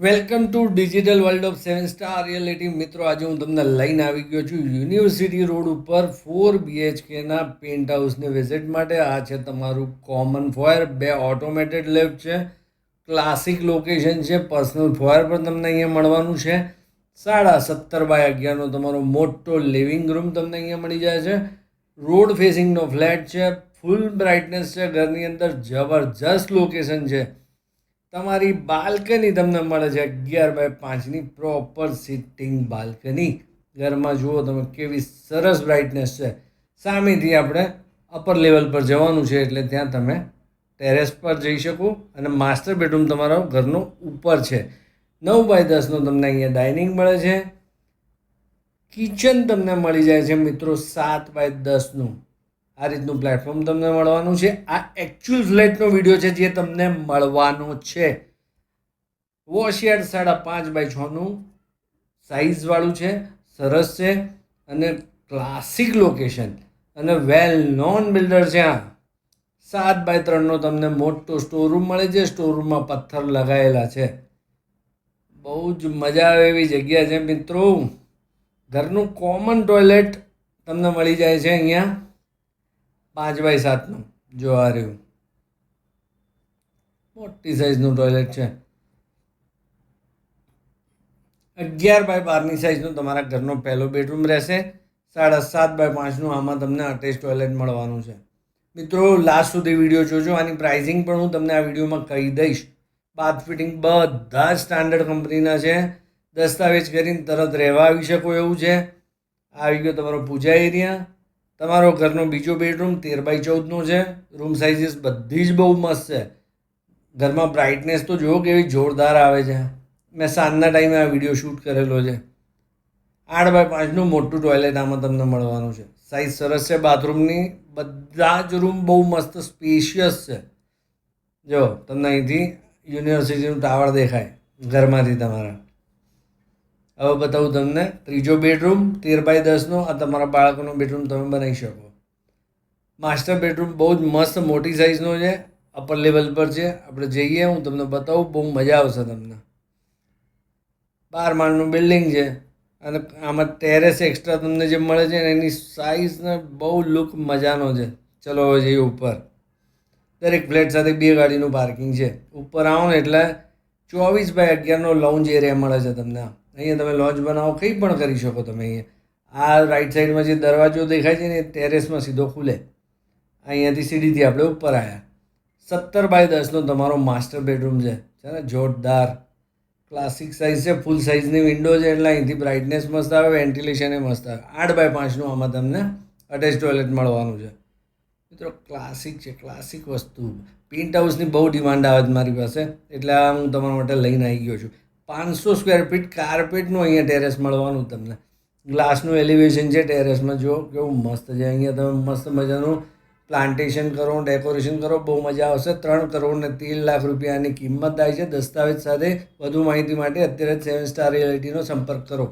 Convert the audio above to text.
Welcome to digital world of 7 star reality. મિત્રો, આજે હું તમને લઈને આવી ગયો છું યુનિવર્સિટી રોડ ઉપર 4 BHKના પેન્ટ હાઉસની વિઝિટ માટે. આ છે તમારું કોમન ફોયર, 2 ઓટોમેટેડ લિફ્ટ છે, ક્લાસિક લોકેશન છે, પર્સનલ ફોયર પણ તમને અહીંયા મળવાનું છે. 17x11 તમારો મોટો લિવિંગ રૂમ તમને અહીંયા મળી જાય છે. રોડ ફેસિંગનો ફ્લેટ છે, ફૂલ બ્રાઇટનેસ છે, ઘરની અંદર જબરજસ્ત લોકેશન છે. તમારી બાલ્કની તમને મળે છે 11x5ની પ્રોપર સિટિંગ બાલ્કની. ઘરમાં જુઓ તમે કેવી સરસ બ્રાઇટનેસ છે. સામેથી આપણે અપર લેવલ પર જવાનું છે એટલે ત્યાં તમે ટેરેસ પર જઈ શકો. અને માસ્ટર બેડરૂમ તમારો ઘરનો ઉપર છે. 9x10નો તમને અહીંયા ડાઇનિંગ મળે છે. કિચન તમને મળી જાય છે મિત્રો 7x10નું. આ રીતનું પ્લેટફોર્મ તમને મળવાનું છે. આ એકચ્યુઅલ ફ્લેટનો વિડીયો છે જે તમને મળવાનો છે. વોશયાર્ડ 5.5x6નું સાઇઝવાળું છે, સરસ છે અને ક્લાસિક લોકેશન અને વેલ નોન બિલ્ડર છે. આ 7x3નો તમને મોટો સ્ટોરરૂમ મળે છે. સ્ટોરરૂમમાં પથ્થર લગાવેલા છે. બહુ જ મજા આવે એવી જગ્યા છે મિત્રો. ઘરનું કોમન ટોયલેટ તમને મળી જાય છે અહીંયા 5x7નું. જો આ રહ્યું મોટી સાઇઝનું ટોયલેટ છે. 11x12ની સાઇઝનું તમારા ઘરનો પહેલો બેડરૂમ રહેશે. 7.5x5નું આમાં તમને અટેચ ટોયલેટ મળવાનું છે. મિત્રો, લાસ્ટ સુધી વિડીયો જોજો. આની પ્રાઇઝિંગ પણ હું તમને આ વિડીયોમાં કહી દઈશ. બાથ ફિટિંગ બધા જ સ્ટાન્ડર્ડ કંપનીના છે. દસ્તાવેજ કરીને તરત રહેવા આવી શકો એવું છે. આવી ગયો તમારો પૂજા એરિયા. તમારો ઘરનો બીજો બેડરૂમ 13x14નો છે. રૂમ સાઇઝીસ બધી જ બહુ મસ્ત છે. ઘરમાં બ્રાઇટનેસ તો જુઓ કેવી જોરદાર આવે છે. મેં સાંજના ટાઈમે આ વિડીયો શૂટ કરેલો છે. 8x5નું મોટું ટોયલેટ આમાં તમને મળવાનું છે. સાઇઝ સરસ છે બાથરૂમની. બધા જ રૂમ બહુ મસ્ત સ્પેશિયસ છે. જો તમને અહીંથી યુનિવર્સિટીનું ટાવર દેખાય ઘરમાંથી તમારા. હવે બતાવું તમને ત્રીજો બેડરૂમ 13x10નો. આ તમારા બાળકોનો બેડરૂમ તમે બનાવી શકો. માસ્ટર બેડરૂમ બહુ જ મસ્ત મોટી સાઇઝનો છે. અપર લેવલ પર છે. આપણે જઈએ, હું તમને બતાવું, બહુ મજા આવશે તમને. 12 માળનું બિલ્ડિંગ છે અને આમાં ટેરેસ એક્સ્ટ્રા તમને જે મળે છે ને એની સાઇઝને બહુ લુક મજાનો છે. ચલો હવે જઈએ ઉપર. દરેક ફ્લેટ સાથે 2 ગાડીનું પાર્કિંગ છે. ઉપર આવો ને એટલે 24x11નો લોન્જ એરિયા મળે છે તમને. અહીંયા તમે લોન્જ બનાવો, કંઈ પણ કરી શકો તમે. અહીંયા આ રાઈટ સાઈડમાં જે દરવાજો દેખાય છે ને એ ટેરેસમાં સીધો ખુલે. અહીંયાથી સીડીથી આપણે ઉપર આવ્યા. 17x10નો તમારો માસ્ટર બેડરૂમ છે ને, જોરદાર ક્લાસિક સાઇઝ છે. ફૂલ સાઇઝની વિન્ડો છે એટલે અહીંથી બ્રાઇટનેસ મસ્ત આવે, વેન્ટિલેશન એ મસ્ત આવે. 8x5નું આમાં તમને અટેચ ટોયલેટ મળવાનું છે. મિત્રો, ક્લાસિક છે, ક્લાસિક વસ્તુ. પેન્ટ હાઉસની બહુ ડિમાન્ડ આવે છે મારી પાસે, એટલે આ હું તમારા માટે લઈને આવી ગયો છું. 500 સ્ક્વેર ફીટ કાર્પેટનું અહીંયા ટેરેસ મળવાનું તમને. ગ્લાસનું એલિવેશન છે ટેરેસમાં. જો કેવું મસ્ત છે. અહીંયા તમે મસ્ત મજાનું પ્લાન્ટેશન કરો, ડેકોરેશન કરો, બહુ મજા આવશે. 3,13,00,000 રૂપિયાની કિંમત થાય છે દસ્તાવેજ સાથે. વધુ માહિતી માટે અત્યારે 7 સ્ટાર રિયલિટીનો સંપર્ક કરો.